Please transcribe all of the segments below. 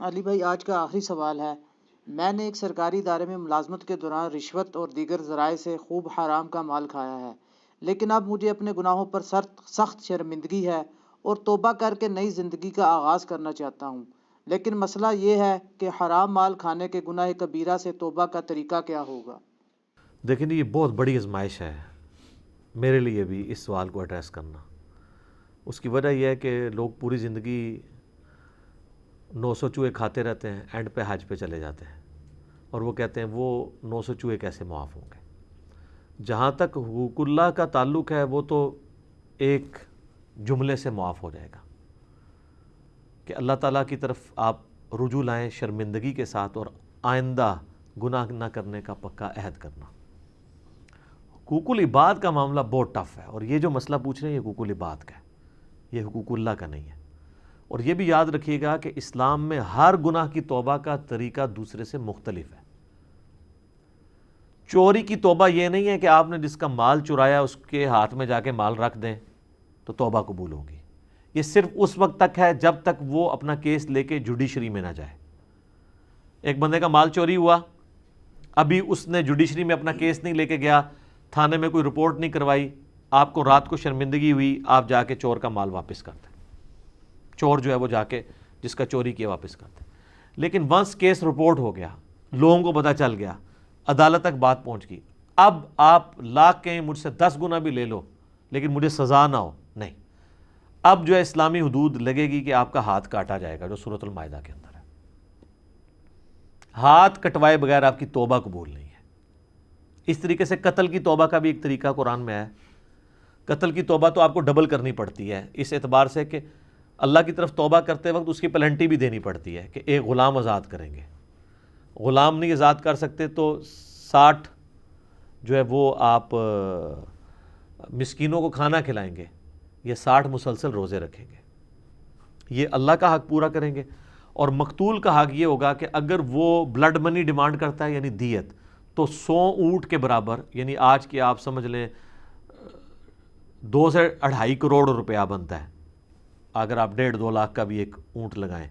علی بھائی، آج کا آخری سوال ہے۔ میں نے ایک سرکاری ادارے میں ملازمت کے دوران رشوت اور دیگر ذرائع سے خوب حرام کا مال کھایا ہے، لیکن اب مجھے اپنے گناہوں پر سخت شرمندگی ہے اور توبہ کر کے نئی زندگی کا آغاز کرنا چاہتا ہوں۔ لیکن مسئلہ یہ ہے کہ حرام مال کھانے کے گناہ کبیرہ سے توبہ کا طریقہ کیا ہوگا؟ دیکھیں یہ بہت بڑی آزمائش ہے میرے لیے بھی اس سوال کو ایڈریس کرنا۔ اس کی وجہ یہ ہے کہ لوگ پوری زندگی 900 چوہے کھاتے رہتے ہیں، اینڈ پہ حج پہ چلے جاتے ہیں اور وہ کہتے ہیں وہ 900 چوہے کیسے معاف ہوں گے۔ جہاں تک حقوق اللہ کا تعلق ہے وہ تو ایک جملے سے معاف ہو جائے گا کہ اللہ تعالیٰ کی طرف آپ رجوع لائیں شرمندگی کے ساتھ اور آئندہ گناہ نہ کرنے کا پکا عہد کرنا۔ حقوق العباد کا معاملہ بہت ٹف ہے، اور یہ جو مسئلہ پوچھ رہے ہیں یہ حقوق العباد کا ہے، یہ حقوق اللہ کا نہیں ہے۔ اور یہ بھی یاد رکھیے گا کہ اسلام میں ہر گناہ کی توبہ کا طریقہ دوسرے سے مختلف ہے۔ چوری کی توبہ یہ نہیں ہے کہ آپ نے جس کا مال چرایا اس کے ہاتھ میں جا کے مال رکھ دیں تو توبہ قبول ہوگی۔ یہ صرف اس وقت تک ہے جب تک وہ اپنا کیس لے کے جوڈیشری میں نہ جائے۔ ایک بندے کا مال چوری ہوا، ابھی اس نے جوڈیشری میں اپنا کیس نہیں لے کے گیا، تھانے میں کوئی رپورٹ نہیں کروائی، آپ کو رات کو شرمندگی ہوئی، آپ جا کے چور کا مال واپس کرتے، چور جو ہے وہ جا کے جس کا چوری کیا واپس کرتے۔ لیکن ونس کیس رپورٹ ہو گیا، لوگوں کو پتہ چل گیا، عدالت تک بات پہنچ گئی، اب آپ لاکھ کہیں مجھ سے 10 گنا بھی لے لو لیکن مجھے سزا نہ ہو، نہیں، اب جو ہے اسلامی حدود لگے گی کہ آپ کا ہاتھ کاٹا جائے گا، جو سورۃ المائدہ کے اندر ہے۔ ہاتھ کٹوائے بغیر آپ کی توبہ قبول نہیں ہے۔ اس طریقے سے قتل کی توبہ کا بھی ایک طریقہ قرآن میں ہے۔ قتل کی توبہ تو آپ کو ڈبل کرنی پڑتی ہے، اس اعتبار سے کہ اللہ کی طرف توبہ کرتے وقت اس کی پلنٹی بھی دینی پڑتی ہے کہ ایک غلام آزاد کریں گے۔ غلام نہیں آزاد کر سکتے تو 60 جو ہے وہ آپ مسکینوں کو کھانا کھلائیں گے، یہ 60 مسلسل روزے رکھیں گے، یہ اللہ کا حق پورا کریں گے۔ اور مقتول کا حق یہ ہوگا کہ اگر وہ بلڈ منی ڈیمانڈ کرتا ہے یعنی دیت، تو 100 اونٹ کے برابر، یعنی آج کی آپ سمجھ لیں 2 سے 2.5 کروڑ روپیہ بنتا ہے۔ اگر آپ 1.5-2 لاکھ کا بھی ایک اونٹ لگائیں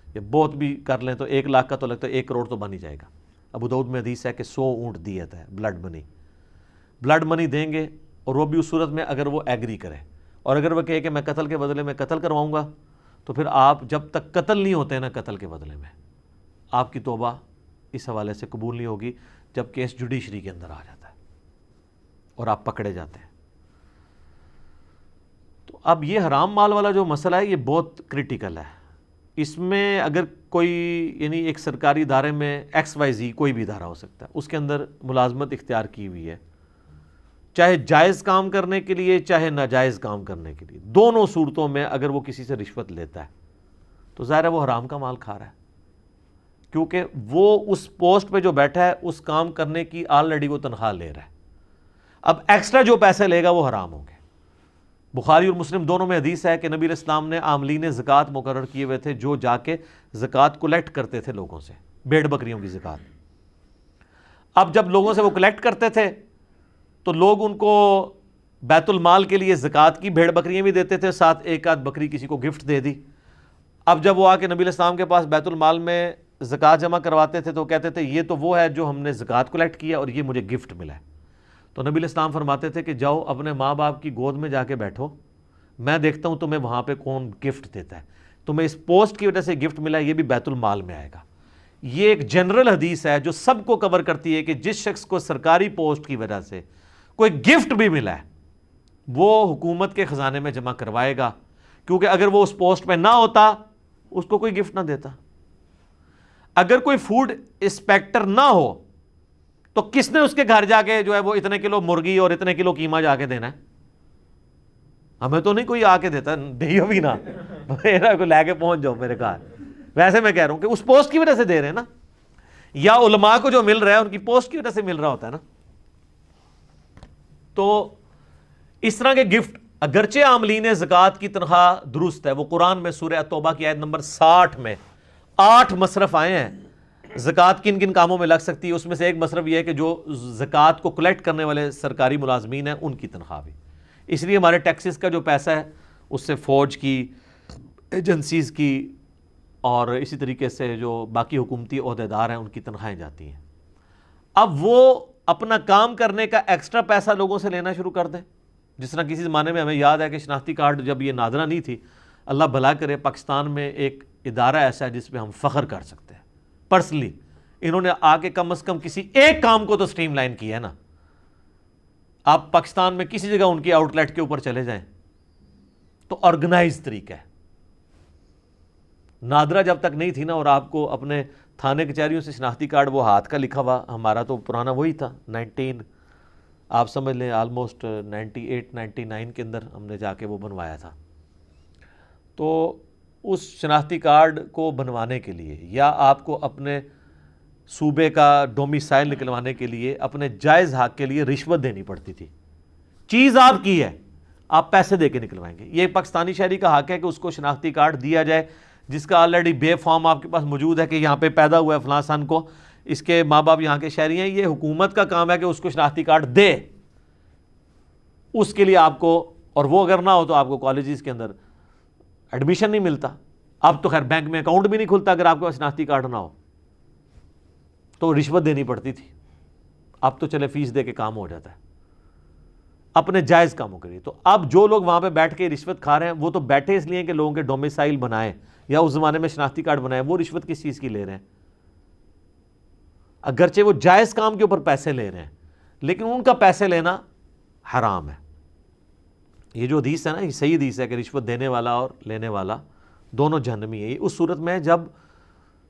یا بہت بھی کر لیں تو 1 لاکھ کا تو لگتا ہے 1 کروڑ تو بن ہی جائے گا۔ ابو داؤد میں حدیث ہے کہ 100 اونٹ دیت ہے، بلڈ منی دیں گے، اور وہ بھی اس صورت میں اگر وہ ایگری کرے، اور اگر وہ کہے کہ میں قتل کے بدلے میں قتل کرواؤں گا، تو پھر آپ جب تک قتل نہیں ہوتے نا قتل کے بدلے میں، آپ کی توبہ اس حوالے سے قبول نہیں ہوگی جب کیس جوڈیشری کے اندر آ جاتا ہے اور آپ پکڑے جاتے ہیں۔ تو اب یہ حرام مال والا جو مسئلہ ہے یہ بہت کریٹیکل ہے۔ اس میں اگر کوئی یعنی ایک سرکاری ادارے میں XYZ کوئی بھی ادارہ ہو سکتا ہے، اس کے اندر ملازمت اختیار کی ہوئی ہے، چاہے جائز کام کرنے کے لیے چاہے ناجائز کام کرنے کے لیے، دونوں صورتوں میں اگر وہ کسی سے رشوت لیتا ہے تو ظاہر ہے وہ حرام کا مال کھا رہا ہے، کیونکہ وہ اس پوسٹ پہ جو بیٹھا ہے اس کام کرنے کی آلریڈی وہ تنخواہ لے رہا ہے۔ اب ایکسٹرا جو پیسے لے گا وہ حرام ہوں گے۔ بخاری اور مسلم دونوں میں حدیث ہے کہ نبی علیہ السلام نے عاملین زکوٰۃ مقرر کیے ہوئے تھے جو جا کے زکوٰۃ کلیکٹ کرتے تھے لوگوں سے، بھیڑ بکریوں کی زکوٰۃ۔ اب جب لوگوں سے وہ کلیکٹ کرتے تھے تو لوگ ان کو بیت المال کے لیے زکوٰۃ کی بھیڑ بکریاں بھی دیتے تھے، ساتھ ایک آدھ بکری کسی کو گفٹ دے دی۔ اب جب وہ آ کے نبی علیہ السلام کے پاس بیت المال میں زکوٰۃ جمع کرواتے تھے تو کہتے تھے یہ تو وہ ہے جو ہم نے زکوٰۃ کلیکٹ کیا اور یہ مجھے گفٹ ملا ہے۔ تو نبی علیہ السلام فرماتے تھے کہ جاؤ اپنے ماں باپ کی گود میں جا کے بیٹھو، میں دیکھتا ہوں تمہیں وہاں پہ کون گفٹ دیتا ہے، تمہیں اس پوسٹ کی وجہ سے گفٹ ملا ہے، یہ بھی بیت المال میں آئے گا۔ یہ ایک جنرل حدیث ہے جو سب کو کور کرتی ہے کہ جس شخص کو سرکاری پوسٹ کی وجہ سے کوئی گفٹ بھی ملا ہے وہ حکومت کے خزانے میں جمع کروائے گا، کیونکہ اگر وہ اس پوسٹ پہ نہ ہوتا اس کو کوئی گفٹ نہ دیتا۔ اگر کوئی فوڈ انسپیکٹر نہ ہو تو کس نے اس کے گھر جا کے جو ہے وہ اتنے کلو مرغی اور اتنے کلو قیمہ جا کے دینا ہے؟ ہمیں تو نہیں کوئی آ کے دیتا، دیو بھی نہ میرا کو لے کے پہنچ جاؤ میرے گھر۔ ویسے میں کہہ رہا ہوں کہ اس پوسٹ کی وجہ سے دے رہے ہیں نا، یا علماء کو جو مل رہا ہے ان کی پوسٹ کی وجہ سے مل رہا ہوتا ہے نا۔ تو اس طرح کے گفٹ اگرچہ عاملین زکوٰۃ کی تنخواہ درست ہے، وہ قرآن میں سورہ توبہ کی آیت نمبر 60 میں 8 مصرف آئے ہیں زکوٰۃ کن کن کاموں میں لگ سکتی ہے، اس میں سے ایک مصرف یہ ہے کہ جو زکوٰۃ کو کلیکٹ کرنے والے سرکاری ملازمین ہیں ان کی تنخواہ بھی۔ اس لیے ہمارے ٹیکسز کا جو پیسہ ہے اس سے فوج کی، ایجنسیز کی، اور اسی طریقے سے جو باقی حکومتی عہدیدار ہیں ان کی تنخواہیں جاتی ہیں. اب وہ اپنا کام کرنے کا ایکسٹرا پیسہ لوگوں سے لینا شروع کر دیں. جس طرح کسی زمانے میں ہمیں یاد ہے کہ شناختی کارڈ جب یہ نادرہ نہیں تھی, اللہ بھلا کرے پاکستان میں ایک ادارہ ایسا ہے جس پہ ہم فخر کر سکتے ہیں پرسنلی. انہوں نے آ کے کم از کم کسی ایک کام کو تو سٹریم لائن کیا ہے نا. آپ پاکستان میں کسی جگہ ان کی آؤٹ لیٹ کے اوپر چلے جائیں تو آرگنائز طریقہ ہے. نادرہ جب تک نہیں تھی نا, اور آپ کو اپنے تھانے کچہریوں سے شناختی کارڈ وہ ہاتھ کا لکھا ہوا, ہمارا تو پرانا وہی تھا 19 آپ سمجھ لیں آلموسٹ 98-99 کے اندر ہم نے جا کے وہ بنوایا تھا. تو اس شناختی کارڈ کو بنوانے کے لیے یا آپ کو اپنے صوبے کا ڈومیسائل نکلوانے کے لیے اپنے جائز حق کے لیے رشوت دینی پڑتی تھی. چیز آپ کی ہے, آپ پیسے دے کے نکلوائیں گے. یہ پاکستانی شہری کا حق ہے کہ اس کو شناختی کارڈ دیا جائے جس کا آلریڈی بے فارم آپ کے پاس موجود ہے کہ یہاں پہ پیدا ہوا ہے فلاں سن کو, اس کے ماں باپ یہاں کے شہری ہیں. یہ حکومت کا کام ہے کہ اس کو شناختی کارڈ دے. اس کے لیے آپ کو, اور وہ اگر نہ ہو تو آپ کو کالجز کے اندر ایڈمیشن نہیں ملتا. اب تو خیر بینک میں اکاؤنٹ بھی نہیں کھلتا اگر آپ کے پاس شناختی کارڈ نہ ہو, تو رشوت دینی پڑتی تھی. اب تو چلے فیس دے کے کام ہو جاتا ہے اپنے جائز کاموں کے لیے. تو اب جو لوگ وہاں پہ بیٹھ کے رشوت کھا رہے ہیں وہ تو بیٹھے اس لیے کہ لوگوں کے ڈومیسائل بنائیں یا اس زمانے میں شناختی کارڈ بنائیں. وہ رشوت کس چیز کی لے رہے ہیں؟ اگرچہ وہ جائز کام کے اوپر پیسے لے رہے ہیں لیکن ان کا پیسے لینا حرام ہے. یہ جو حدیث ہے نا, یہ صحیح حدیث ہے کہ رشوت دینے والا اور لینے والا دونوں جہنمی ہے. یہ اس صورت میں جب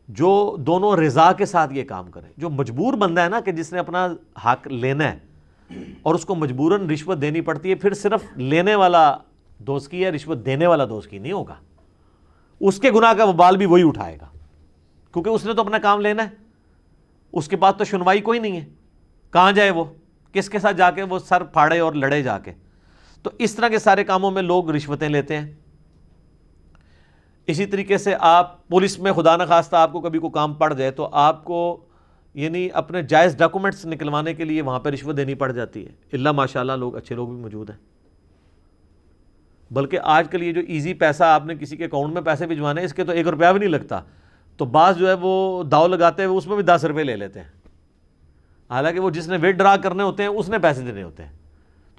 جو دونوں رضا کے ساتھ یہ کام کریں. جو مجبور بندہ ہے نا کہ جس نے اپنا حق لینا ہے اور اس کو مجبوراً رشوت دینی پڑتی ہے, پھر صرف لینے والا دوست کی ہے, رشوت دینے والا دوست کی نہیں ہوگا. اس کے گناہ کا وبال بھی وہی اٹھائے گا کیونکہ اس نے تو اپنا کام لینا ہے. اس کے پاس تو سنوائی کوئی نہیں ہے, کہاں جائے وہ, کس کے ساتھ جا کے وہ سر پھاڑے اور لڑے جا کے. تو اس طرح کے سارے کاموں میں لوگ رشوتیں لیتے ہیں. اسی طریقے سے آپ پولیس میں خدا نخواستہ آپ کو کبھی کوئی کام پڑ جائے تو آپ کو یعنی اپنے جائز ڈاکومنٹس نکلوانے کے لیے وہاں پہ رشوت دینی پڑ جاتی ہے. اللہ ماشاءاللہ لوگ اچھے لوگ بھی موجود ہیں. بلکہ آج کل یہ جو ایزی پیسہ آپ نے کسی کے اکاؤنٹ میں پیسے بھجوانے اس کے تو 1 روپیہ بھی نہیں لگتا, تو بعض جو ہے وہ داؤ لگاتے ہیں, اس میں بھی 10 روپے لے لیتے ہیں. حالانکہ وہ جس نے ویٹ ڈرا کرنے ہوتے ہیں اس نے پیسے دینے ہوتے ہیں.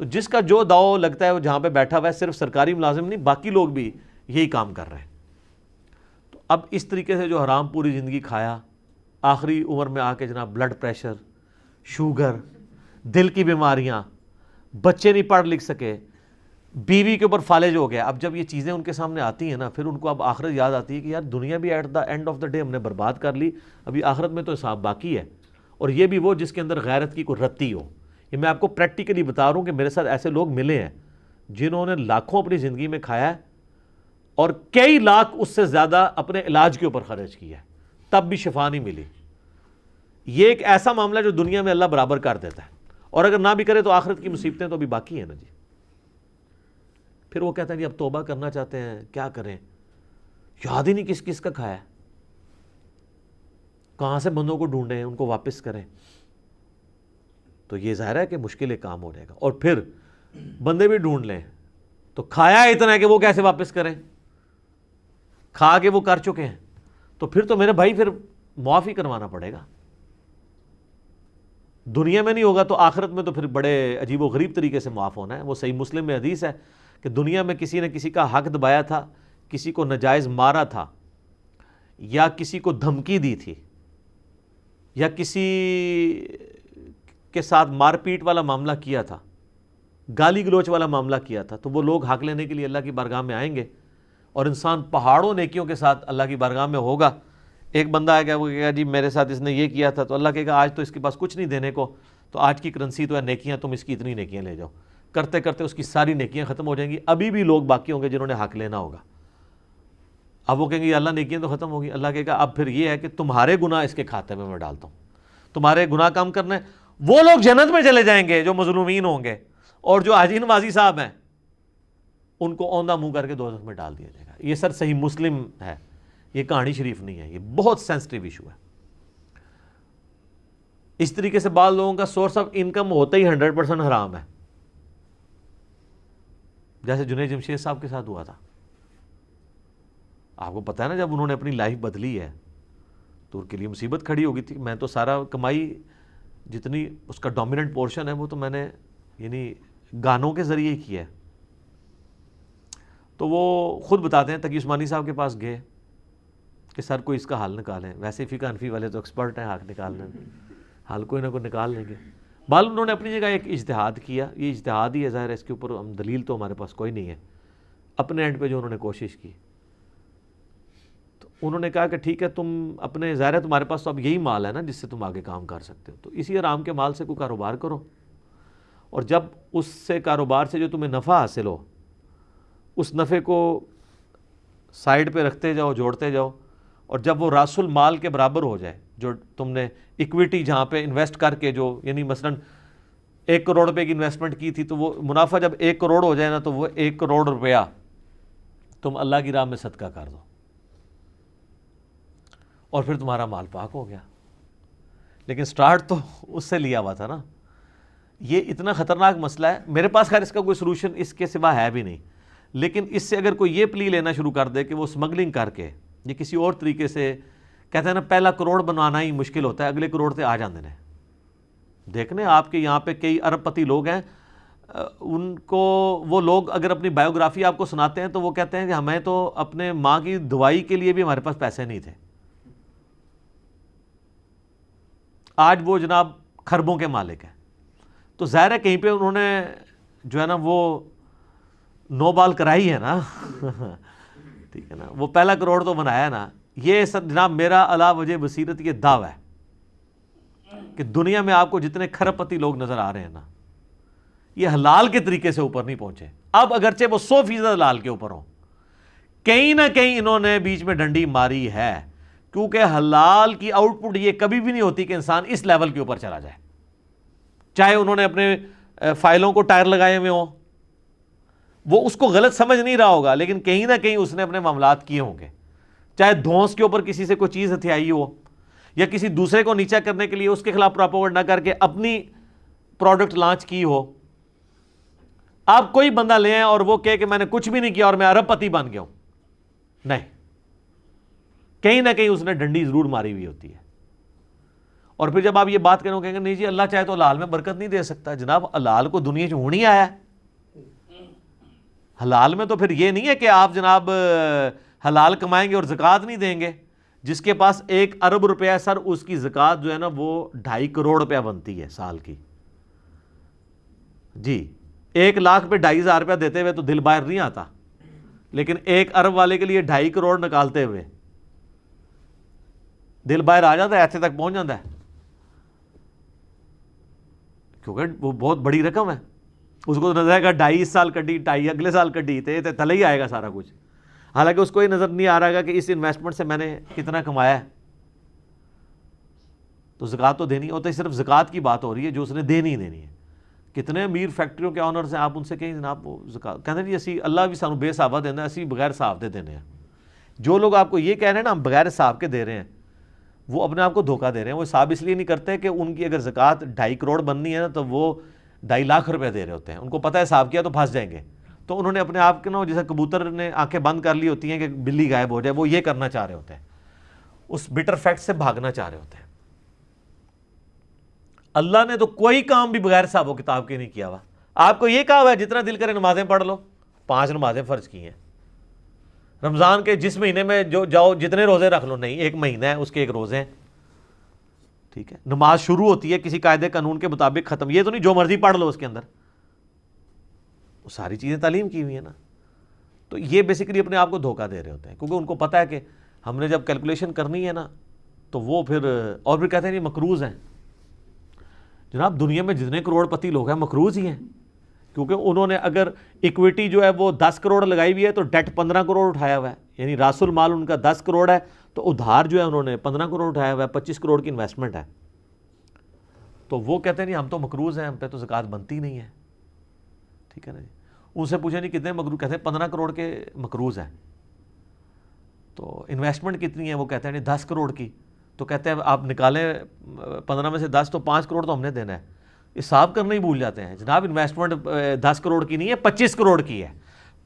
تو جس کا جو داؤ لگتا ہے وہ جہاں پہ بیٹھا ہوا ہے, صرف سرکاری ملازم نہیں باقی لوگ بھی یہی کام کر رہے ہیں. تو اب اس طریقے سے جو حرام پوری زندگی کھایا, آخری عمر میں آ کے جناب بلڈ پریشر, شوگر, دل کی بیماریاں, بچے نہیں پڑھ لکھ سکے, بیوی کے اوپر فالج ہو گیا. اب جب یہ چیزیں ان کے سامنے آتی ہیں نا, پھر ان کو اب آخرت یاد آتی ہے کہ یار دنیا بھی at the end of the day ہم نے برباد کر لی, ابھی آخرت میں تو حساب باقی ہے. اور یہ بھی وہ جس کے اندر غیرت کی کوئی رتی ہو. یہ میں آپ کو پریکٹیکلی بتا رہا ہوں کہ میرے ساتھ ایسے لوگ ملے ہیں جنہوں نے لاکھوں اپنی زندگی میں کھایا ہے اور کئی لاکھ اس سے زیادہ اپنے علاج کے اوپر خرچ کیا ہے, تب بھی شفا نہیں ملی. یہ ایک ایسا معاملہ جو دنیا میں اللہ برابر کر دیتا ہے, اور اگر نہ بھی کرے تو آخرت کی مصیبتیں تو ابھی باقی ہیں نا جی. پھر وہ کہتا ہے جی اب توبہ کرنا چاہتے ہیں, کیا کریں, یاد ہی نہیں کس کس کا کھایا ہے, کہاں سے بندوں کو ڈھونڈیں, ان کو واپس کریں. تو یہ ظاہر ہے کہ مشکل ایک کام ہو جائے گا. اور پھر بندے بھی ڈھونڈ لیں تو کھایا اتنا ہے کہ وہ کیسے واپس کریں, کھا کے وہ کر چکے ہیں. تو پھر تو میرے بھائی پھر معاف ہی کروانا پڑے گا. دنیا میں نہیں ہوگا تو آخرت میں تو پھر بڑے عجیب و غریب طریقے سے معاف ہونا ہے. وہ صحیح مسلم میں حدیث ہے کہ دنیا میں کسی نے کسی کا حق دبایا تھا, کسی کو ناجائز مارا تھا, یا کسی کو دھمکی دی تھی, یا کسی کے ساتھ مار پیٹ والا معاملہ کیا تھا, گالی گلوچ والا معاملہ کیا تھا, تو وہ لوگ حق لینے کے لیے اللہ کی بارگاہ میں آئیں گے اور انسان پہاڑوں نیکیوں کے ساتھ اللہ کی بارگاہ میں ہوگا. ایک بندہ آئے گا, وہ کہے گا جی میرے ساتھ اس نے یہ کیا تھا, تو اللہ کہے گا آج تو اس کے پاس کچھ نہیں دینے کو, تو آج کی کرنسی تو ہے نیکیاں, تم اس کی اتنی نیکیاں لے جاؤ. کرتے کرتے اس کی ساری نیکیاں ختم ہو جائیں گی. ابھی بھی لوگ باقی ہوں گے جنہوں نے حق لینا ہوگا. اب وہ کہیں گے اللہ نیکیاں تو ختم ہوگی. اللہ کہے گا اب پھر یہ ہے کہ تمہارے گناہ اس کے کھاتے میں ڈالتا ہوں, تمہارے گناہ کم کرنے. وہ لوگ جنت میں چلے جائیں گے جو مظلومین ہوں گے, اور جو حاجی نوازی صاحب ہیں ان کو اوندھا منہ کر کے دوزخ میں ڈال دیا جائے گا. یہ سر صحیح مسلم ہے, یہ کہانی شریف نہیں ہے. یہ بہت سینسٹیو ایشو ہے. اس طریقے سے بعض لوگوں کا سورس آف انکم ہوتا ہی 100% حرام ہے, جیسے جنید جمشید صاحب کے ساتھ ہوا تھا. آپ کو پتہ ہے نا جب انہوں نے اپنی لائف بدلی ہے تو ان کے لیے مصیبت کھڑی ہو گئی تھی. میں تو سارا کمائی جتنی اس کا ڈومیننٹ پورشن ہے وہ تو میں نے یعنی گانوں کے ذریعے ہی کیا ہے. تو وہ خود بتاتے ہیں تقی عثمانی صاحب کے پاس گئے کہ سر کوئی اس کا حل نکالیں. ویسے فقہ حنفی والے تو ایکسپرٹ ہیں حق نکالنے میں, حل کوئی نہ کوئی نکال لیں گے. بال انہوں نے اپنی جگہ ایک اجتہاد کیا, یہ اجتہاد ہی ہے ظاہر ہے, اس کے اوپر ہم دلیل تو ہمارے پاس کوئی نہیں ہے. اپنے اینڈ پہ جو انہوں نے کوشش کی تو انہوں نے کہا کہ ٹھیک ہے تم اپنے, ظاہر ہے تمہارے پاس تو اب یہی مال ہے نا جس سے تم آگے کام کر سکتے ہو, تو اسی آرام کے مال سے کوئی کاروبار کرو, اور جب اس سے کاروبار سے جو تمہیں نفع حاصل ہو اس نفع کو سائڈ پہ رکھتے جاؤ, جوڑتے جاؤ, اور جب وہ راس المال کے برابر ہو جائے جو تم نے اکویٹی جہاں پہ انویسٹ کر کے جو یعنی مثلا 1 کروڑ روپے کی انویسٹمنٹ کی تھی تو وہ منافع جب 1 کروڑ ہو جائے نا تو وہ 1 کروڑ روپیہ تم اللہ کی راہ میں صدقہ کر دو اور پھر تمہارا مال پاک ہو گیا. لیکن سٹارٹ تو اس سے لیا ہوا تھا نا. یہ اتنا خطرناک مسئلہ ہے, میرے پاس خیر اس کا کوئی سلوشن اس کے سوا ہے بھی نہیں, لیکن اس سے اگر کوئی یہ پلی لینا شروع کر دے کہ وہ سمگلنگ کر کے یہ کسی اور طریقے سے, کہتے ہیں نا پہلا کروڑ بنانا ہی مشکل ہوتا ہے, اگلے کروڑ سے آ جاندے ہیں. دیکھنے آپ کے یہاں پہ کئی ارب پتی لوگ ہیں, ان کو وہ لوگ اگر اپنی بایوگرافی آپ کو سناتے ہیں تو وہ کہتے ہیں کہ ہمیں تو اپنے ماں کی دوائی کے لیے بھی ہمارے پاس پیسے نہیں تھے. آج وہ جناب خربوں کے مالک ہیں. تو ظاہر ہے کہیں پہ انہوں نے جو ہے نا وہ نو بال کرائی ہے نا ٹھیک ہے نا, وہ پہلا کروڑ تو بنایا ہے نا. یہ سب جناب میرا علا وجہ بصیرت یہ دعویٰ ہے کہ دنیا میں آپ کو جتنے کھرب پتی لوگ نظر آ رہے ہیں نا یہ حلال کے طریقے سے اوپر نہیں پہنچے. اب اگرچہ وہ 100% حلال کے اوپر ہوں, کہیں نہ کہیں انہوں نے بیچ میں ڈنڈی ماری ہے, کیونکہ حلال کی آؤٹ پٹ یہ کبھی بھی نہیں ہوتی کہ انسان اس لیول کے اوپر چلا جائے. چاہے انہوں نے اپنے فائلوں کو ٹائر لگائے ہوئے ہوں, وہ اس کو غلط سمجھ نہیں رہا ہوگا, لیکن کہیں نہ کہیں اس نے اپنے معاملات کیے ہوں گے. چاہے دھونس کے اوپر کسی سے کوئی چیز ہتھیائی ہو, یا کسی دوسرے کو نیچا کرنے کے لیے اس کے خلاف پروپیگنڈا کر کے اپنی پروڈکٹ لانچ کی ہو. آپ کوئی بندہ لے آئیں اور وہ کہے کہ میں نے کچھ بھی نہیں کیا اور میں ارب پتی بن گیا ہوں, نہیں, کہیں نہ کہیں اس نے ڈنڈی ضرور ماری ہوئی ہوتی ہے. اور پھر جب آپ یہ بات کریں گے کہ نہیں جی اللہ چاہے تو حلال میں برکت نہیں دے سکتا. جناب حلال کو دنیا سے ہونی آیا ہے. حلال میں تو پھر یہ نہیں ہے کہ آپ جناب حلال کمائیں گے اور زکوٰۃ نہیں دیں گے. جس کے پاس 1 ارب روپیہ سر, اس کی زکوٰۃ جو ہے نا وہ 2.5 کروڑ روپیہ بنتی ہے سال کی. جی 1 لاکھ پہ 2.5 روپیہ دیتے ہوئے تو دل باہر نہیں آتا, لیکن 1 ارب والے کے لیے 2.5 کروڑ نکالتے ہوئے دل باہر آ جاتا ہے, ایسے تک پہنچ جاتا ہے, کیونکہ وہ بہت بڑی رقم ہے. اس کو نظر آئے گا 2.5 سال کڈی, 2.5 اگلے سال کڈی, تھلے ہی آئے گا سارا کچھ. حالانکہ اس کو یہ نظر نہیں آ رہا کہ اس انویسٹمنٹ سے میں نے کتنا کمایا ہے. تو زکوٰۃ تو دینی ہوتا ہے, صرف زکوٰۃ کی بات ہو رہی ہے جو اس نے دینی ہی دینی ہے. کتنے امیر فیکٹریوں کے آنرز ہیں, آپ ان سے کہیں جناب وہ زکوٰۃ کہتے ہیں جی اسی اللہ بھی سانو بے حسابہ دینا, اسی بغیر حساب دے دینے ہیں. جو لوگ آپ کو یہ کہہ رہے ہیں نا ہم بغیر حساب کے دے رہے ہیں, وہ اپنے آپ کو دھوکہ دے رہے ہیں. وہ حساب اس لیے نہیں کرتے کہ ان کی اگر زکوٰۃ 2.5 کروڑ بننی ہے نا تو وہ 2.5 لاکھ روپے دے رہے ہوتے ہیں. ان کو پتہ ہے حساب کیا تو پھنس جائیں گے, تو انہوں نے اپنے آپ کے نا جیسے کبوتر نے آنکھیں بند کر لی ہوتی ہیں کہ بلی غائب ہو جائے, وہ یہ کرنا چاہ رہے ہوتے ہیں, اس بٹر فیکٹ سے بھاگنا چاہ رہے ہوتے ہیں. اللہ نے تو کوئی کام بھی بغیر حساب و کتاب کے نہیں کیا ہوا. آپ کو یہ کہا ہوا ہے جتنا دل کرے نمازیں پڑھ لو, 5 نمازیں فرض کی ہیں. رمضان کے جس مہینے میں جو جاؤ جتنے روزے رکھ لو, نہیں 1 مہینہ ہے اس کے 1 روزے ہیں, ٹھیک ہے. نماز شروع ہوتی ہے کسی قاعدے قانون کے مطابق, ختم, یہ تو نہیں جو مرضی پڑھ لو اس کے اندر, وہ ساری چیزیں تعلیم کی ہوئی ہیں نا. تو یہ بیسیکلی اپنے آپ کو دھوکہ دے رہے ہوتے ہیں, کیونکہ ان کو پتہ ہے کہ ہم نے جب کیلکولیشن کرنی ہے نا تو وہ پھر اور بھی کہتے ہیں یہ مقروض ہیں. جناب دنیا میں جتنے کروڑ پتی لوگ ہیں مقروض ہی ہیں, کیونکہ انہوں نے اگر ایکویٹی جو ہے وہ 10 کروڑ لگائی ہوئی ہے تو ڈیٹ 15 کروڑ اٹھایا ہوا ہے, یعنی راس المال ان کا 10 کروڑ ہے تو ادھار جو ہے انہوں نے 15 کروڑ اٹھایا ہوا ہے, 25 کروڑ کی انویسٹمنٹ ہے. تو وہ کہتے ہیں نہیں ہم تو مقروض ہیں, ہم پہ تو زکوٰۃ بنتی نہیں ہے, ٹھیک ہے نا جی. ان سے پوچھیں نہیں کتنے مقروض, کہتے ہیں 15 کروڑ کے مقروض ہیں. تو انویسٹمنٹ کتنی ہے, وہ کہتے ہیں 10 کروڑ کی. تو کہتے ہیں آپ نکالیں 15 میں سے 10 تو 5 کروڑ تو ہم نے دینا ہے. حساب کرنا ہی بھول جاتے ہیں. جناب انویسٹمنٹ 10 کروڑ کی نہیں ہے, 25 کروڑ کی ہے.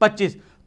25।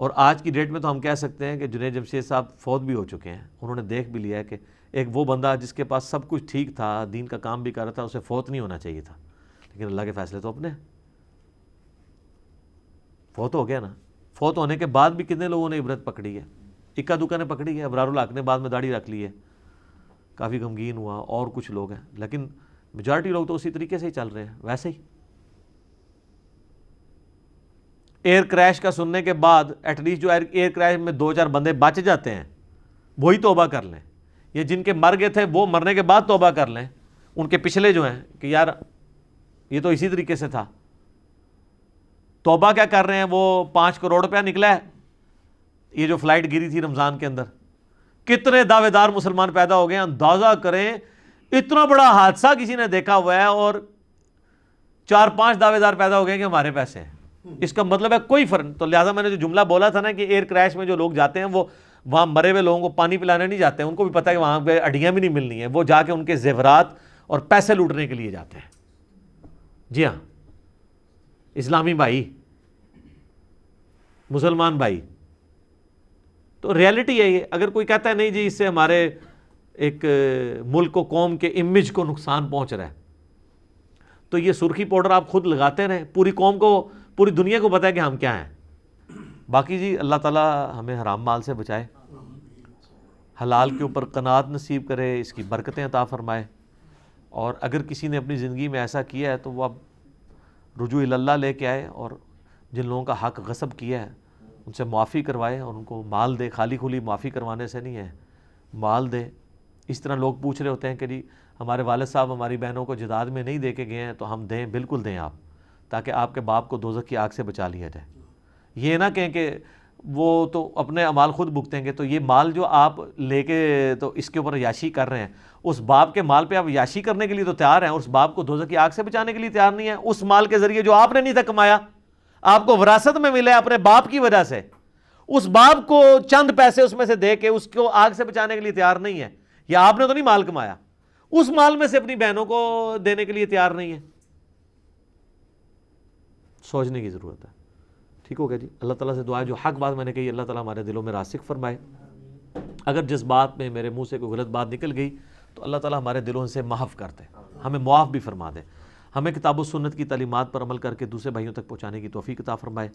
اور آج کی ڈیٹ میں تو ہم کہہ سکتے ہیں کہ جنید جمشید صاحب فوت بھی ہو چکے ہیں. انہوں نے دیکھ بھی لیا ہے کہ ایک وہ بندہ جس کے پاس سب کچھ ٹھیک تھا, دین کا کام بھی کر رہا تھا, اسے فوت نہیں ہونا چاہیے تھا, لیکن اللہ کے فیصلے تو اپنے. فوت ہو گیا نا. فوت ہونے کے بعد بھی کتنے لوگوں نے عبرت پکڑی ہے, اکا دکا نے پکڑی ہے. ابرار الحق نے بعد میں داڑھی رکھ لی ہے, کافی غمگین ہوا, اور کچھ لوگ ہیں, لیکن میجارٹی لوگ تو اسی طریقے سے ہی چل رہے ہیں ویسے ہی. ایئر کریش کا سننے کے بعد ایٹ لیسٹ جو ایئر کریش میں 2-4 بندے بچ جاتے ہیں وہی توبہ کر لیں. یہ جن کے مر گئے تھے وہ مرنے کے بعد توبہ کر لیں. ان کے پچھلے جو ہیں کہ یار یہ تو اسی طریقے سے تھا, توبہ کیا کر رہے ہیں. وہ 5 کروڑ روپیہ نکلا ہے, یہ جو فلائٹ گری تھی رمضان کے اندر, کتنے دعوے دار مسلمان پیدا ہو گئے. اندازہ کریں اتنا بڑا حادثہ کسی نے دیکھا ہوا ہے اور 4-5 دعوے دار پیدا ہو گئے کہ ہمارے پیسے ہیں. اس کا مطلب ہے کوئی فرق. تو لہٰذا میں نے جو جملہ بولا تھا نا کہ ایئر کریش میں جو لوگ جاتے ہیں وہ وہاں مرے ہوئے لوگوں کو پانی پلانے نہیں جاتے ہیں, ان کو بھی پتہ ہے کہ وہاں پہ ہڈیاں بھی نہیں ملنی ہیں, وہ جا کے ان کے زیورات اور پیسے لوٹنے کے لیے جاتے ہیں. جی ہاں اسلامی بھائی, مسلمان بھائی, تو ریالٹی ہے یہ. اگر کوئی کہتا ہے نہیں جی اس سے ہمارے ایک ملک و قوم کے امیج کو نقصان پہنچ رہا ہے, تو یہ سرخی پاؤڈر آپ خود لگاتے رہیں, پوری قوم کو, پوری دنیا کو پتہ ہے کہ ہم کیا ہیں. باقی جی اللہ تعالیٰ ہمیں حرام مال سے بچائے, حلال کے اوپر قناعت نصیب کرے, اس کی برکتیں عطا فرمائے. اور اگر کسی نے اپنی زندگی میں ایسا کیا ہے تو وہ اب رجوع اللہ لے کے آئے, اور جن لوگوں کا حق غصب کیا ہے ان سے معافی کروائے اور ان کو مال دے. خالی کھلی معافی کروانے سے نہیں ہے, مال دے. اس طرح لوگ پوچھ رہے ہوتے ہیں کہ جی ہمارے والد صاحب ہماری بہنوں کو جداد میں نہیں دے کے گئے ہیں, تو ہم دیں. بالکل دیں آپ, تاکہ آپ کے باپ کو دوزخ کی آگ سے بچا لیا جائے. یہ نہ کہیں کہ وہ تو اپنے اعمال خود بھگتیں گے, تو یہ مال جو آپ لے کے تو اس کے اوپر عیاشی کر رہے ہیں, اس باپ کے مال پہ آپ عیاشی کرنے کے لیے تو تیار ہیں, اس باپ کو دوزخ کی آگ سے بچانے کے لیے تیار نہیں ہیں. اس مال کے ذریعے جو آپ نے نہیں تھا کمایا, آپ کو وراثت میں ملے اپنے باپ کی وجہ سے, اس باپ کو چند پیسے اس میں سے دے کے اس کو آگ سے بچانے کے لیے تیار نہیں ہے. یا آپ نے تو نہیں مال کمایا, اس مال میں سے اپنی بہنوں کو دینے کے لیے تیار نہیں ہے. سوچنے کی ضرورت ہے. ٹھیک ہو گیا جی. اللہ تعالیٰ سے دعا ہے جو حق بات میں نے کہی اللہ تعالیٰ ہمارے دلوں میں راسخ فرمائے. اگر جس بات میں میرے منہ سے کوئی غلط بات نکل گئی تو اللہ تعالیٰ ہمارے دلوں سے معاف کر دے, ہمیں معاف بھی فرما دے. ہمیں کتاب و سنت کی تعلیمات پر عمل کر کے دوسرے بھائیوں تک پہنچانے کی توفیق عطا فرمائے.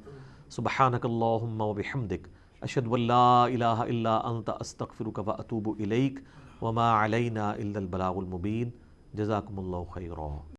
سبحانک اللہم و بحمدک, اشہد ان لا الہ الا انت, استغفرک و اتوب الیک, وما علینا الا البلاغ المبین. جزاکم اللہ خیرا.